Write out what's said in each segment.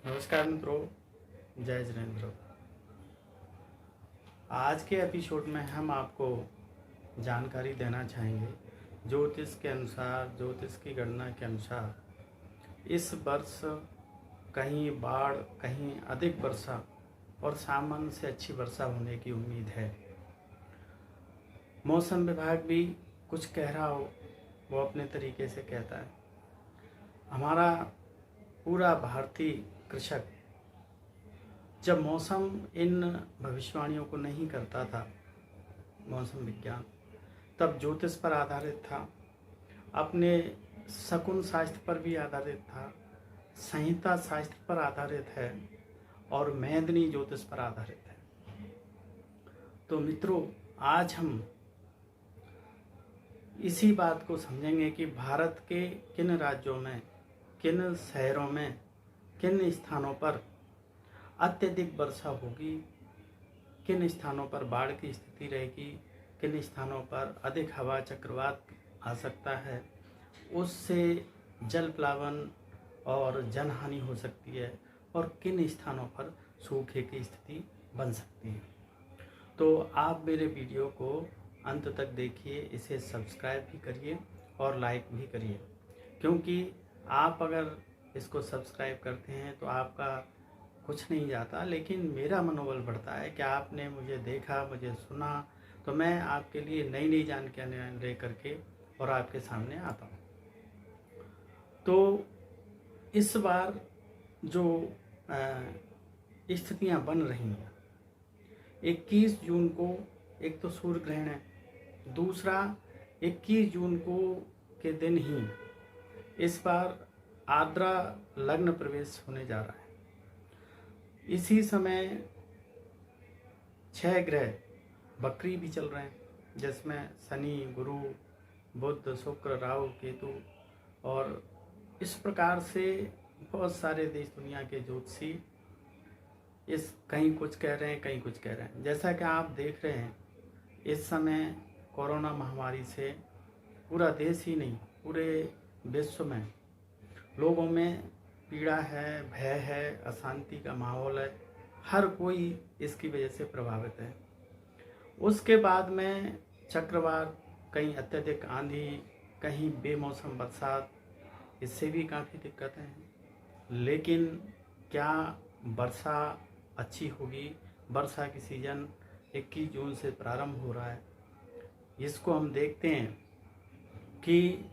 नमस्कार मित्रों, जय जिनेंद्र। आज के एपिसोड में हम आपको जानकारी देना चाहेंगे। ज्योतिष के अनुसार, ज्योतिष की गणना के अनुसार इस वर्ष कहीं बाढ़, कहीं अधिक वर्षा और सामान्य से अच्छी वर्षा होने की उम्मीद है। मौसम विभाग भी कुछ कह रहा हो, वो अपने तरीके से कहता है। हमारा पूरा भारतीय कृषक जब मौसम इन भविष्यवाणियों को नहीं करता था, मौसम विज्ञान, तब ज्योतिष पर आधारित था, अपने शकुन शास्त्र पर भी आधारित था, संहिता शास्त्र पर आधारित है और मेदिनी ज्योतिष पर आधारित है। तो मित्रों, आज हम इसी बात को समझेंगे कि भारत के किन राज्यों में, किन शहरों में, किन स्थानों पर अत्यधिक वर्षा होगी, किन स्थानों पर बाढ़ की स्थिति रहेगी, किन स्थानों पर अधिक हवा चक्रवात आ सकता है, उससे जल प्लावन और जनहानि हो सकती है, और किन स्थानों पर सूखे की स्थिति बन सकती है। तो आप मेरे वीडियो को अंत तक देखिए, इसे सब्सक्राइब भी करिए और लाइक भी करिए, क्योंकि आप अगर इसको सब्सक्राइब करते हैं तो आपका कुछ नहीं जाता, लेकिन मेरा मनोबल बढ़ता है कि आपने मुझे देखा, मुझे सुना, तो मैं आपके लिए नई नई जानकारियाँ ले करके और आपके सामने आता हूँ। तो इस बार जो स्थितियाँ बन रही हैं, 21 जून को एक तो सूर्य ग्रहण है, दूसरा 21 जून को के दिन ही इस बार आर्द्रा लग्न प्रवेश होने जा रहा है। इसी समय 6 ग्रह बकरी भी चल रहे हैं, जिसमें शनि, गुरु, बुध, शुक्र, राहु, केतु, और इस प्रकार से बहुत सारे देश दुनिया के ज्योतिषी इस कहीं कुछ कह रहे हैं, कहीं कुछ कह रहे हैं। जैसा कि आप देख रहे हैं, इस समय कोरोना महामारी से पूरा देश ही नहीं, पूरे विश्व में लोगों में पीड़ा है, भय है, अशांति का माहौल है, हर कोई इसकी वजह से प्रभावित है। उसके बाद में चक्रवात, कहीं अत्यधिक आंधी, कहीं बेमौसम बरसात, इससे भी काफ़ी दिक्कतें हैं। लेकिन क्या वर्षा अच्छी होगी? वर्षा की सीज़न 21 जून से प्रारंभ हो रहा है। इसको हम देखते हैं कि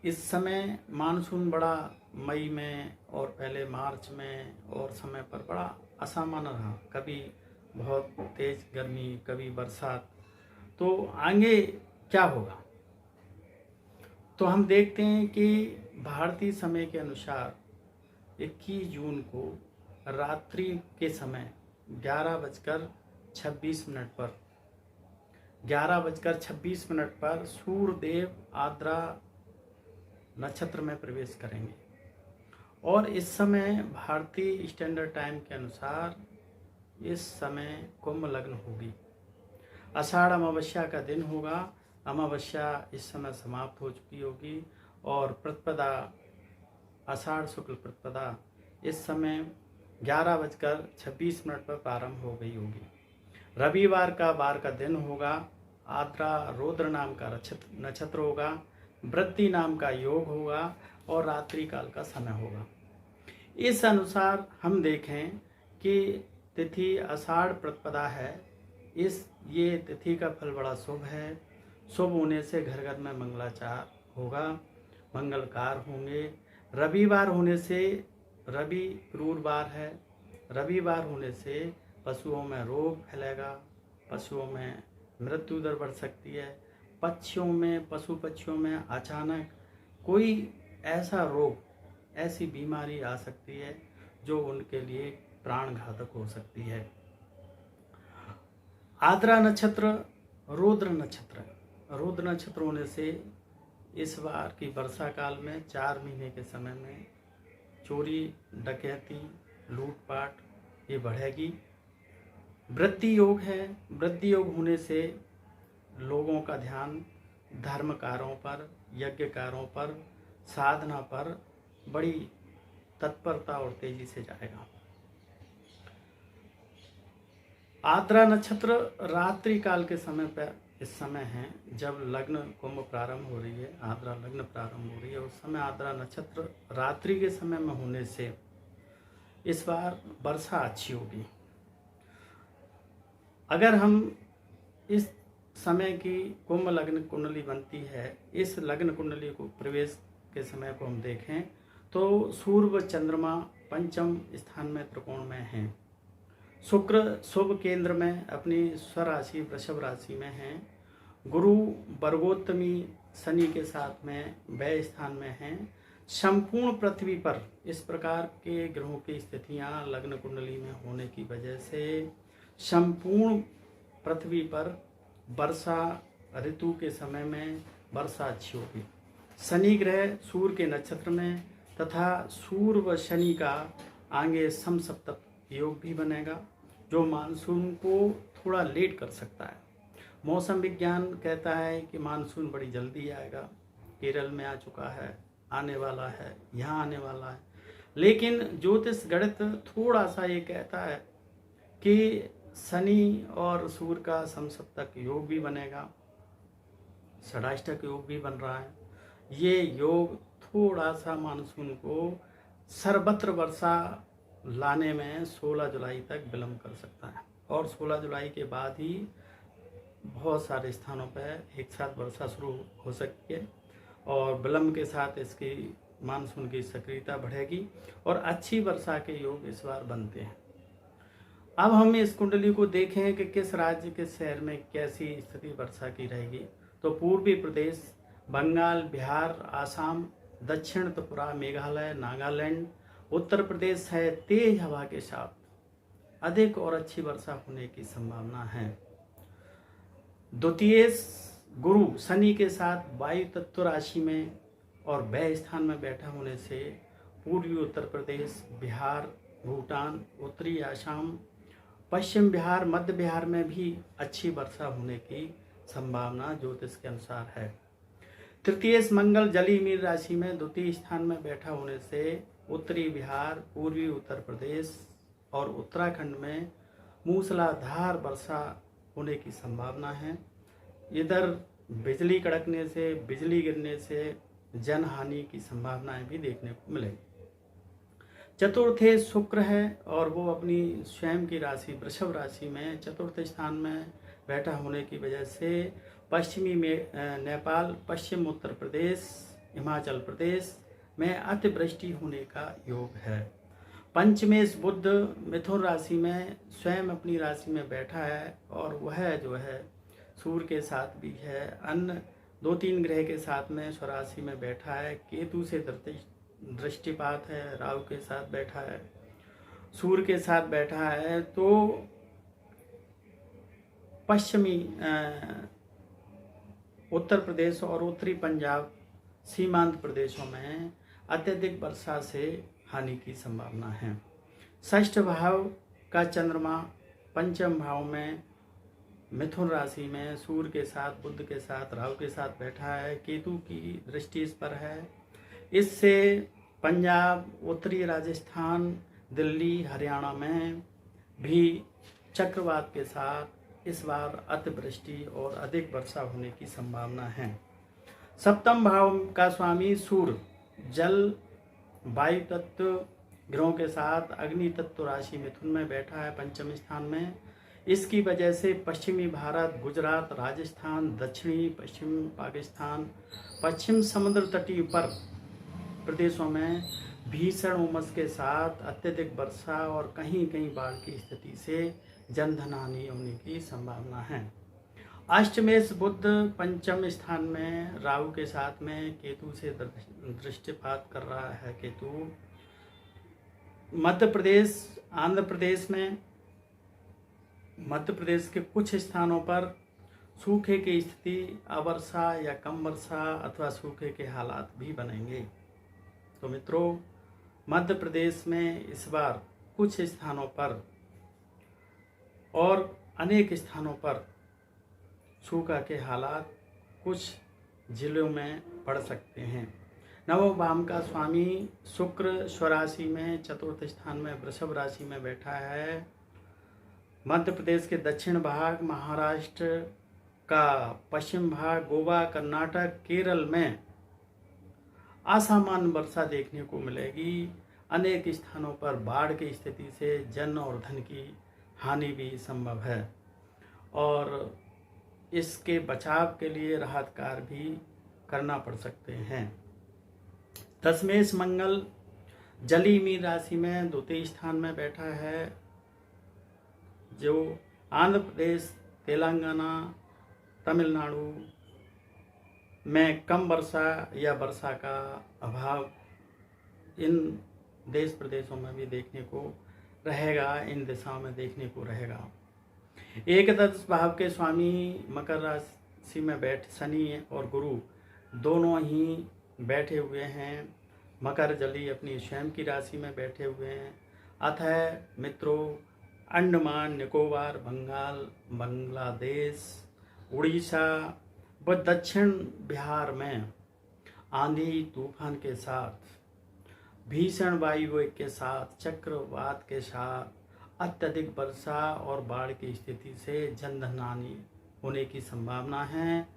इस समय मानसून बड़ा मई में और पहले मार्च में और समय पर बड़ा असामान्य रहा, कभी बहुत तेज गर्मी, कभी बरसात। तो आगे क्या होगा? तो हम देखते हैं कि भारतीय समय के अनुसार 21 जून को रात्रि के समय 11:26 पर सूर्यदेव आर्द्रा नक्षत्र में प्रवेश करेंगे, और इस समय भारतीय स्टैंडर्ड टाइम के अनुसार इस समय कुंभ लग्न होगी। आषाढ़ अमावस्या का दिन होगा। अमावस्या इस समय समाप्त हो चुकी होगी और प्रतिपदा, आषाढ़ शुक्ल प्रतिपदा इस समय 11:26 पर प्रारंभ हो गई होगी। रविवार का वार का दिन होगा। आर्द्रा रौद्र नाम का नक्षत्र होगा, वृद्धि नाम का योग होगा और रात्रि काल का समय होगा। इस अनुसार हम देखें कि तिथि आषाढ़ प्रतिपदा है। ये तिथि का फल बड़ा शुभ है। शुभ होने से घर घर में मंगलाचार होगा, मंगलकार होंगे। रविवार होने से, रवि क्रूरवार है, रविवार होने से पशुओं में रोग फैलेगा, पशुओं में मृत्यु दर बढ़ सकती है, पक्षियों में, पशु पक्षियों में अचानक कोई ऐसा रोग, ऐसी बीमारी आ सकती है जो उनके लिए प्राण घातक हो सकती है। आर्द्रा नक्षत्र रुद्र नक्षत्र है। रुद्र नक्षत्र होने से इस बार की वर्षा काल में 4 महीने के समय में चोरी, डकैती, लूटपाट ये बढ़ेगी। वृद्धि योग है। वृद्धि योग होने से लोगों का ध्यान धर्म कार्यों पर, यज्ञ कार्यों पर, साधना पर बड़ी तत्परता और तेजी से जाएगा। आद्रा नक्षत्र रात्रि काल के समय पर इस समय है जब लग्न कुंभ प्रारंभ हो रही है, आद्रा लग्न प्रारंभ हो रही है, उस समय आद्रा नक्षत्र रात्रि के समय में होने से इस बार वर्षा अच्छी होगी। अगर हम इस समय की कुंभ लग्न कुंडली बनती है, इस लग्न कुंडली को प्रवेश के समय को हम देखें तो सूर्य व चंद्रमा पंचम स्थान में त्रिकोण में हैं। शुक्र शुभ केंद्र में अपनी स्वराशि वृषभ राशि में हैं। गुरु वर्गोत्तमी शनि के साथ में व्यय स्थान में हैं। संपूर्ण पृथ्वी पर इस प्रकार के ग्रहों की स्थितियां लग्न कुंडली में होने की वजह से संपूर्ण पृथ्वी पर वर्षा ऋतु के समय में वर्षा अच्छी होगी। शनि ग्रह सूर्य के नक्षत्र में तथा सूर्य व शनि का आगे समसप्तक योग भी बनेगा, जो मानसून को थोड़ा लेट कर सकता है। मौसम विज्ञान कहता है कि मानसून बड़ी जल्दी आएगा, केरल में आ चुका है, आने वाला है, यहाँ आने वाला है। लेकिन ज्योतिष गणित थोड़ा सा ये कहता है कि शनि और सूर्य का समसप्तक योग भी बनेगा, षडाष्टक योग भी बन रहा है। ये योग थोड़ा सा मानसून को सर्वत्र वर्षा लाने में 16 जुलाई तक विलम्ब कर सकता है, और 16 जुलाई के बाद ही बहुत सारे स्थानों पर एक साथ वर्षा शुरू हो सकती है, और विलम्ब के साथ इसकी मानसून की सक्रियता बढ़ेगी और अच्छी वर्षा के योग इस बार बनते हैं। अब हम इस कुंडली को देखें कि किस राज्य के शहर में कैसी स्थिति वर्षा की रहेगी। तो पूर्वी प्रदेश, बंगाल, बिहार, आसाम, दक्षिण त्रिपुरा, मेघालय, नागालैंड, उत्तर प्रदेश है तेज हवा के साथ अधिक और अच्छी वर्षा होने की संभावना है। द्वितीय गुरु शनि के साथ वायु तत्व राशि में और व्यय स्थान में बैठा होने से पूर्वी उत्तर प्रदेश, बिहार, भूटान, उत्तरी आसाम, पश्चिम बिहार, मध्य बिहार में भी अच्छी वर्षा होने की संभावना ज्योतिष के अनुसार है। तृतीय मंगल जली मीन राशि में द्वितीय स्थान में बैठा होने से उत्तरी बिहार, पूर्वी उत्तर प्रदेश और उत्तराखंड में मूसलाधार वर्षा होने की संभावना है। इधर बिजली कड़कने से, बिजली गिरने से जन हानि की संभावनाएं भी देखने को मिलेगी। चतुर्थे शुक्र है और वो अपनी स्वयं की राशि वृषभ राशि में चतुर्थ स्थान में बैठा होने की वजह से पश्चिमी में नेपाल, पश्चिम उत्तर प्रदेश, हिमाचल प्रदेश में अतिवृष्टि होने का योग है। पंचमेश बुध मिथुन राशि में स्वयं अपनी राशि में बैठा है, और वह जो है सूर्य के साथ भी है, अन्य 2-3 ग्रह के साथ में स्वराशि में बैठा है। केतु से दृष्टिपात है, राहु के साथ बैठा है, सूर्य के साथ बैठा है। तो पश्चिमी उत्तर प्रदेश और उत्तरी पंजाब सीमांत प्रदेशों में अत्यधिक वर्षा से हानि की संभावना है। षष्ठ भाव का चंद्रमा पंचम भाव में मिथुन राशि में सूर्य के साथ, बुध के साथ, राहु के साथ बैठा है। केतु की दृष्टि इस पर है। इससे पंजाब, उत्तरी राजस्थान, दिल्ली, हरियाणा में भी चक्रवात के साथ इस बार अतिवृष्टि और अधिक वर्षा होने की संभावना है। सप्तम भाव का स्वामी सूर्य जल वायु तत्व ग्रहों के साथ अग्नि तत्व राशि मिथुन में बैठा है पंचम स्थान में। इसकी वजह से पश्चिमी भारत, गुजरात, राजस्थान, दक्षिणी पश्चिम पाकिस्तान, पश्चिम समुद्र तटीय पर प्रदेशों में भीषण उमस के साथ अत्यधिक वर्षा और कहीं कहीं बाढ़ की स्थिति से जनधन हानि होने की संभावना है। अष्टमेश बुध पंचम स्थान में राहु के साथ में केतु से दृष्टिपात कर रहा है। केतु मध्य प्रदेश, आंध्र प्रदेश में मध्य प्रदेश के कुछ स्थानों पर सूखे की स्थिति, अवर्षा या कम वर्षा अथवा सूखे के हालात भी बनेंगे। तो मित्रों, मध्य प्रदेश में इस बार कुछ स्थानों पर और अनेक स्थानों पर सूखा के हालात कुछ जिलों में पड़ सकते हैं। नवम भाव का स्वामी शुक्र स्वराशि में चतुर्थ स्थान में वृषभ राशि में बैठा है। मध्य प्रदेश के दक्षिण भाग, महाराष्ट्र का पश्चिम भाग, गोवा, कर्नाटक, केरल में असामान्य वर्षा देखने को मिलेगी। अनेक स्थानों पर बाढ़ की स्थिति से जन और धन की हानि भी संभव है और इसके बचाव के लिए राहत कार्य भी करना पड़ सकते हैं। दशमेश मंगल जली मीन राशि में द्वितीय स्थान में बैठा है, जो आंध्र प्रदेश, तेलंगाना, तमिलनाडु में कम वर्षा या वर्षा का अभाव इन देश प्रदेशों में भी देखने को रहेगा, इन दिशाओं में देखने को रहेगा। एकादश भाव के स्वामी मकर राशि में बैठ शनि और गुरु दोनों ही बैठे हुए हैं। मकर जली अपनी स्वयं की राशि में बैठे हुए हैं। अतः मित्रों, अंडमान निकोबार, बंगाल, बांग्लादेश, उड़ीसा व दक्षिण बिहार में आंधी तूफान के साथ, भीषण वायु वेग के साथ, चक्रवात के साथ अत्यधिक वर्षा और बाढ़ की स्थिति से जनधन हानि होने की संभावना है।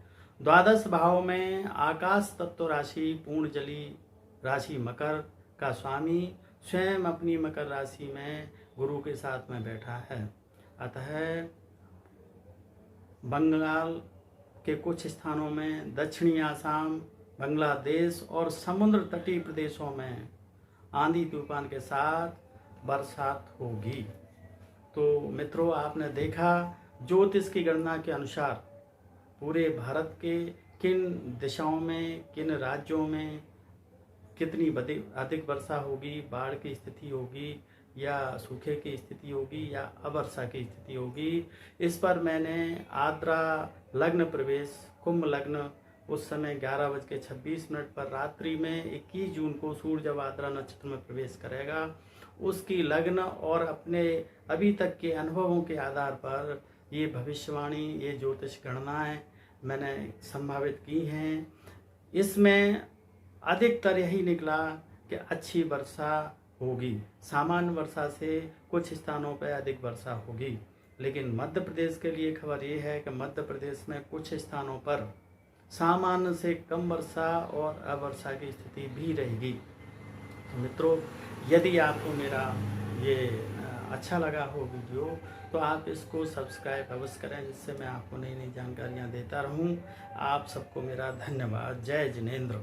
द्वादश भाव में आकाश तत्व राशि पूर्ण जली राशि मकर का स्वामी स्वयं अपनी मकर राशि में गुरु के साथ में बैठा है। अतः बंगाल के कुछ स्थानों में, दक्षिणी आसाम, बांग्लादेश और समुद्र तटीय प्रदेशों में आंधी तूफान के साथ बरसात होगी। तो मित्रों, आपने देखा ज्योतिष की गणना के अनुसार पूरे भारत के किन दिशाओं में, किन राज्यों में कितनी अधिक वर्षा होगी, बाढ़ की स्थिति होगी या सूखे की स्थिति होगी या अवर्षा की स्थिति होगी। इस पर मैंने आद्रा लग्न प्रवेश, कुंभ लग्न, उस समय 11:26 पर रात्रि में 21 जून को सूर्य जब आद्रा नक्षत्र में प्रवेश करेगा, उसकी लग्न और अपने अभी तक के अनुभवों के आधार पर ये भविष्यवाणी, ये ज्योतिष गणनाएं मैंने संभावित की हैं। इसमें अधिकतर यही निकला कि अच्छी वर्षा होगी, सामान्य वर्षा से कुछ स्थानों पर अधिक वर्षा होगी। लेकिन मध्य प्रदेश के लिए खबर ये है कि मध्य प्रदेश में कुछ स्थानों पर सामान्य से कम वर्षा और अवर्षा की स्थिति भी रहेगी। तो मित्रों, यदि आपको मेरा ये अच्छा लगा हो वीडियो, तो आप इसको सब्सक्राइब अवश्य करें, जिससे मैं आपको नई नई जानकारियाँ देता रहूँ। आप सबको मेरा धन्यवाद। जय जिनेंद्र।